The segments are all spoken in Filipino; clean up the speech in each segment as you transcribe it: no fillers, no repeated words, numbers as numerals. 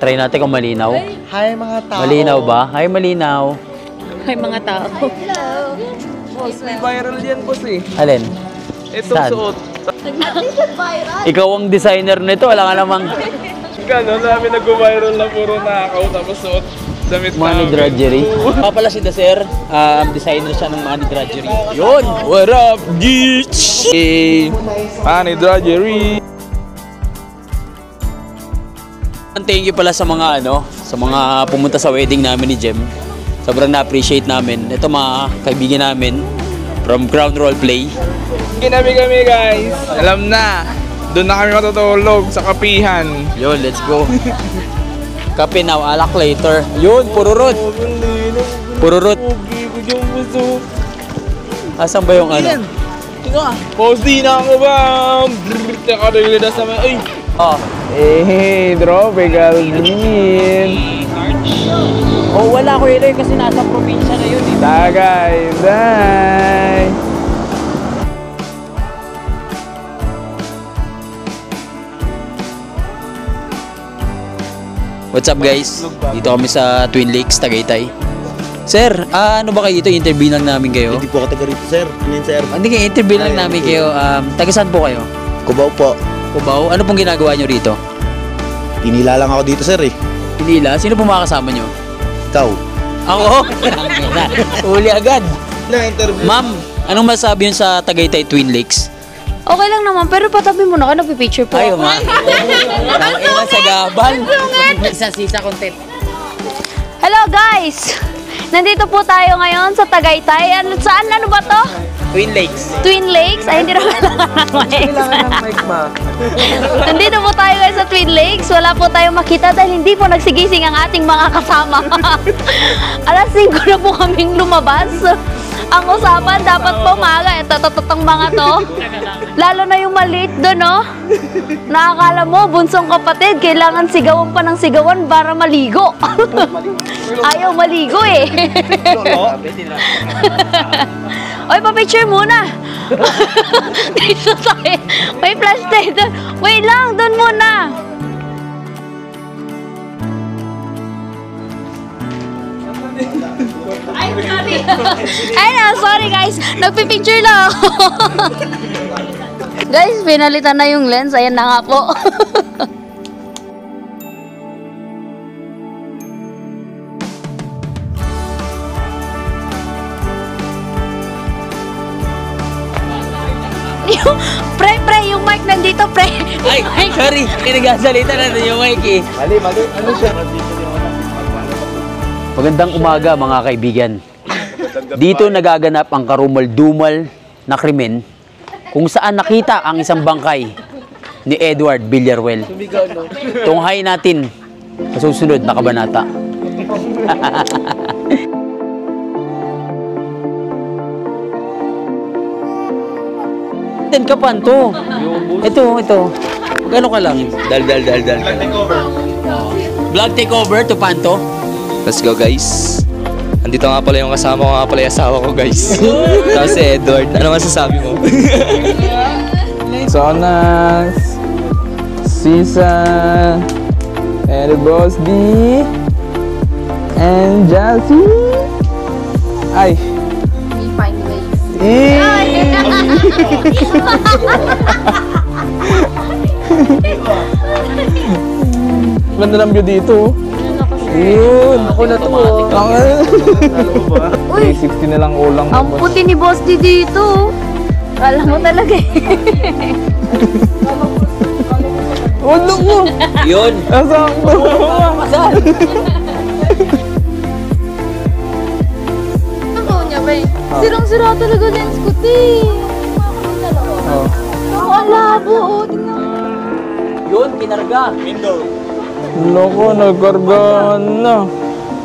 Try natin kung malinaw. Hi mga tao. Malinaw ba? Hi, malinaw. Hi mga tao. Hello. Boss, may viral yan boss eh. Alin? Ito Saan? suot. Viral. Ikaw ang designer nito. Wala ka namang Gano'n namin nag-viral na puro nakaw tapos suot damit money namin. drudgery. Pala si Daser, designer siya ng money drudgery. Yun! What up, geeks? Hey, money drudgery. Thank you pala sa mga sa mga pumunta sa wedding namin ni Jem. Sobrang na-appreciate namin. Ito mga kaibigan namin from Crown Roleplay. Kami guys. Alam na. Doon na kami matutulog sa kapihan. Yun, let's go. Kape now, alak later. Yun, pururot. Pururot. Asan ba yung ano? Post din ako ba? Teka rin na sa mga. Ay! Oh. Eh, tropical green. Oh, wala ko yun kasi nasa probinsya na yun. Tagay, day. What's up guys? Dito kami sa Twin Lakes, Tagaytay. Sir, ano ba kayo dito? Interview lang namin kayo. Hindi po ako taga rito, sir. Ano yun, sir? Hindi kayo, interview lang namin kayo. Taga saan po kayo? Kubaw po. Cubao? Ano pong ginagawa nyo rito? Pinila lang ako dito, sir, eh. Pinila? Sino po mga kasama nyo? Ikaw. Ako? Uli agad. Na-interview. Ma'am, anong masabi yun sa Tagaytay Twin Lakes? Okay lang naman, pero patabi mo na ako, nagpipicture po. Ayaw nga. Ang ina sa gabal. Sisa content. Hello guys! Nandito po tayo ngayon sa Tagaytay. Ano ba to? Twin Lakes. Twin Lakes? Ay, hindi na kailangan ng mic. Kailangan ng mic ma. Nandito po tayo guys sa Twin Lakes. Wala po tayong makita dahil hindi po nagsigising ang ating mga kasama. Alas 5 na po kaming lumabas. Ang usapan, dapat po maaga. Ito mga to. Lalo na yung maliit doon, no? Nakakala mo, bunsong kapatid, kailangan sigawan pa ng sigawan para maligo. Ayaw maligo eh. Oy, pa-picture muna. Dito tayo. May flash tayo doon. Wait lang, doon muna. Ay, sorry guys. Nagpipicture lang ako. Guys, pinalitan na yung lens. Ayan na nga po. Pre, yung mic nandito, pre. Ay, sorry. Kinagasalita natin yung mic eh. Mali. Ano siya? Magandang umaga mga kaibigan. Dito nagaganap ang karumal-dumal na krimen kung saan nakita ang isang bangkay ni Edward Villaruel. Tunghay natin sa susunod na kabanata. Kapan to? Ito. Gano'n ka lang? Dal. Vlog takeover to Panto. Let's go guys. Andito nga pala yung kasama ko nga pala yung asawa ko guys. Tapos si Edward. Ano masasabi mo? Sonas, Sisa, and Boss D, and Jassy. Ay. We find ways. Ganda ng view dito. Yun. Ako na to. Uy, 60 na lang ulang. ang puti ni Boss D dito. Kala mo talaga eh. Ulo ko. Yun. Nasaan ko? Ano niya ba eh? Sirang-sira talaga lens ko, te. Oh. Ang labo, oh. Tingnan mo. Yun, kinarga. Loko, nagkargahan na.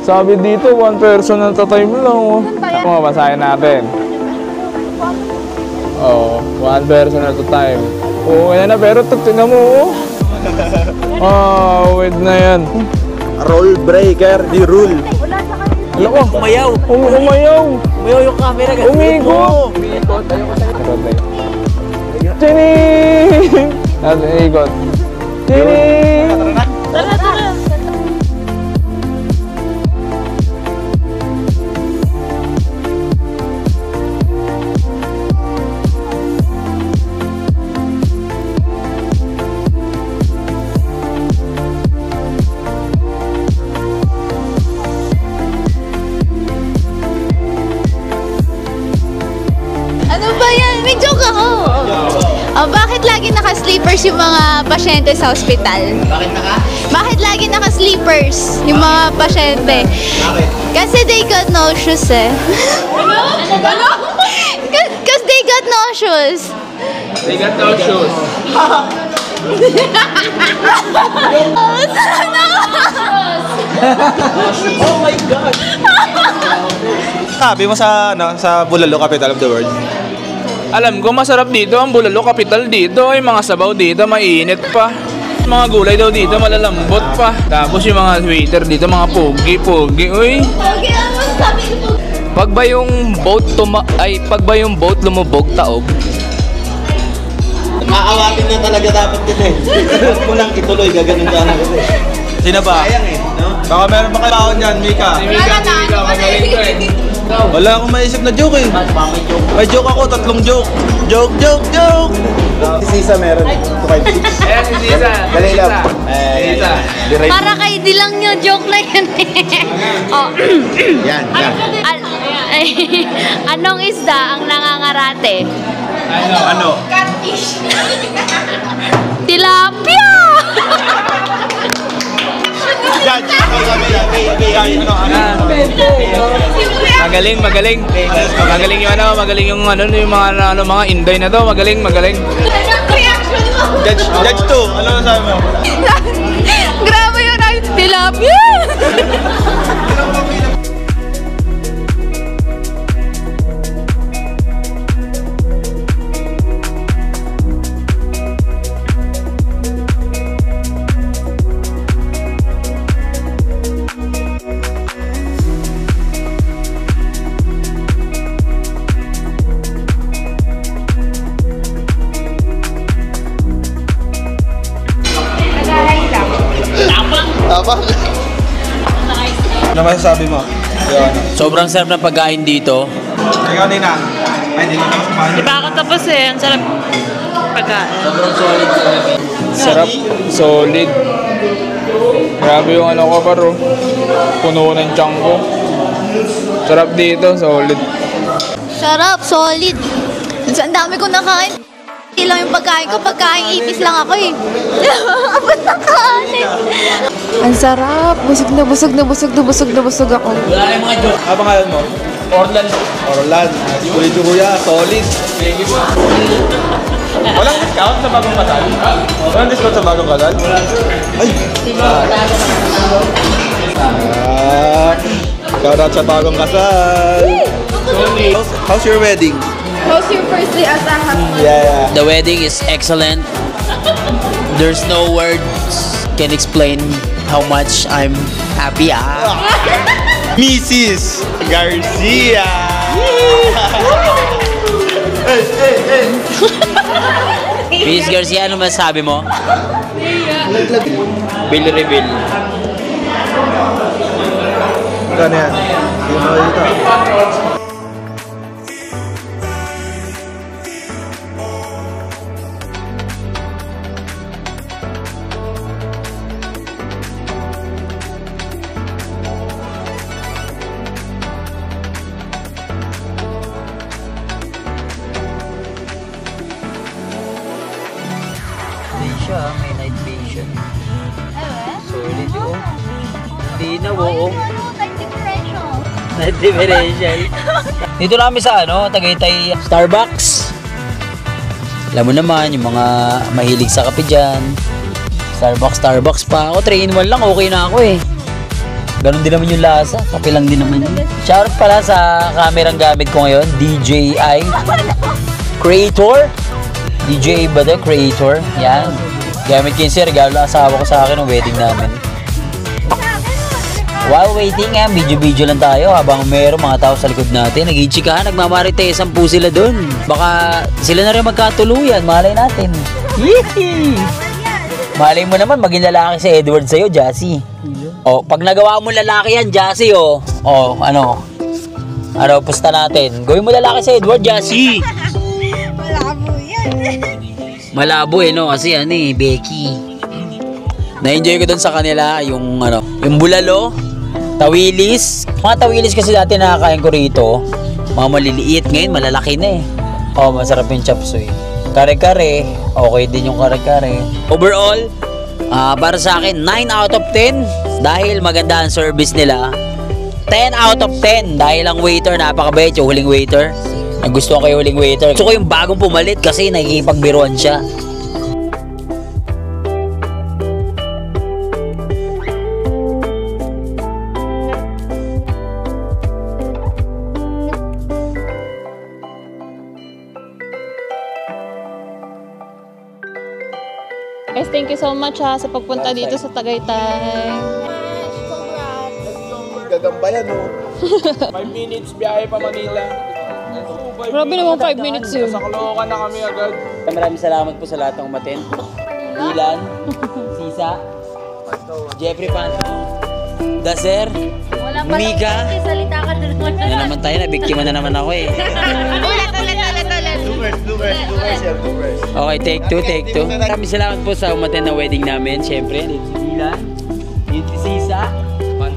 Sabi dito, one person at a time lang. Oh. Ako, basahin natin. Oh, one person at a time. Oh, ayan na, pero tingnan mo, oh. Oh, wait na yan. Rule breaker, di rule. Loko, Umayaw. umayaw. Umayaw yung camera. Umigot. Tining! Ikot. Tining! Tara. yung mga pasyente sa ospital. Bakit lagi naka-sleepers yung mga pasyente? Kasi they got no shoes eh. Ano? Because they got no shoes. They got no shoes. Oh my God! Sabi mo sa, sa Bulalo, capital of the world. Alam ko masarap dito, ang Bulalo capital dito, yung mga sabaw dito mainit pa. Mga gulay daw dito malalambot pa. Tapos yung mga waiter dito mga pogi, uy. Pag ba yung boat lumubog taob? Aawatin na talaga dapat din eh. Huwag mo lang ituloy, gaganon ka na kasi. Sino ba? Sayang eh, no? Baka meron pa kailangan dyan, Mika. Magaling ko eh. Wala akong maisip na joke eh. May joke ako, 3 joke. Joke! Si Sisa meron. 256. Ayan si Sisa. Dali lang. Sisa. Para kay Dilang nyo, joke na yun eh. Oh. Yan. Anong isda ang nangangarate? Ano? Tilapia! Magaling. Magaling yung mga Inday na to. Magaling. Judge 2, ano sabi mo? Grabe yun ay tilapia! Tama. Ano masasabi mo? Sobrang sarap ng pagkain dito. Ikaw, Nina. Ay, hindi ko tapos kumain. Di ba ako tapos eh? Ang sarap pagkain. Sarap, solid. Grabe yung ano ko paro. Puno ng tiyan ko. Sarap dito, solid. Sarap, solid. Ang dami ko nakain. Hindi lang yung pagkain ko. Pagkain ipis lang ako eh. Abot na kanin. Ang sarap. Busog na busog ako. Wala kayong mga joke. Ano pangalan mo? Orlan. Kulit kuya, solid. Walang discount sa bagong kasal? Walang discount sa bagong kasal? Ay! Shout out sa bagong kasal! How's your wedding? How's your first day as a husband? Yeah. The wedding is excellent. There's no words can explain how much I'm happy. Mrs. Garcia! Miss Garcia, ano masabi mo? Bill reveal. Gano yan? Hindi mo dito. May night vision. Solid yun. Hindi na, oo. Night differential. Dito na kami sa Tagaytay Starbucks. Alam mo naman, yung mga mahilig sa kape dyan. Starbucks pa. Ako, 3-in-1 lang, okay na ako eh. Ganon din naman yung lasa. Kape lang din naman yun. Shoutout pala sa kamerang gamit ko ngayon, DJI Creator. DJI ba the Creator? Yan. Gamit ko yun siya, regalo ng asawa ko sa akin ng wedding namin. While waiting, video lang tayo habang mayroong mga tao sa likod natin. Nag-ichikahan, nagmamaritesan po sila dun. Baka sila na rin magkatuluyan, malay natin. Yee! Malay mo naman, maging lalaki si Edward sa'yo, Jassy. O, pag nagawa mo lalaki yan, Jassy, pusta natin. Gawin mo lalaki si Edward, Jassy. Malabo no? Kasi Becky. Na-enjoy ko dun sa kanila yung bulalo, tawilis. Mga tawilis kasi dati nakakain ko rito. Mga maliliit, ngayon malalaki na eh. Masarap yung chop suey. kare-kare. Okay din yung kare-kare. Overall, para sa akin, 9 out of 10. Dahil maganda ang service nila. 10 out of 10. Dahil ang waiter, napakabait yung huling waiter. Nagustuhan ko yung huling waiter. Gusto ko yung bagong pumalit kasi nakikipagbiruan siya. Guys, thank you so much sa pagpunta dito sa Tagaytay. Gagamba yan, oh. 5 minutes biyahe pa Manila. Grabe naman 5 minutes yun. Sa Caloocan na kami agad. Maraming salamat po sa lahat ng umaten. Ilan, Sisa, Jeffrey Panto, Dazer, Wala pa Mika. Salita ka dun. Na naman tayo, nabiktima na naman ako eh. Ulit. Bloopers yan, bloopers. Okay, take two. Maraming salamat po sa umaten na wedding namin. Siyempre, dito si Ilan, dito si Sisa,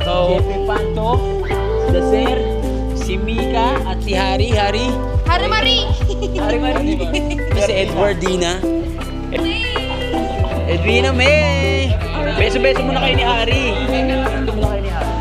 Jeffrey Panto, Dazer, si Mika at si Hari Marie. Si Edwardina. Edwina May. Beso-beso muna kayo ni Hari. Beso muna kayo ni Hari.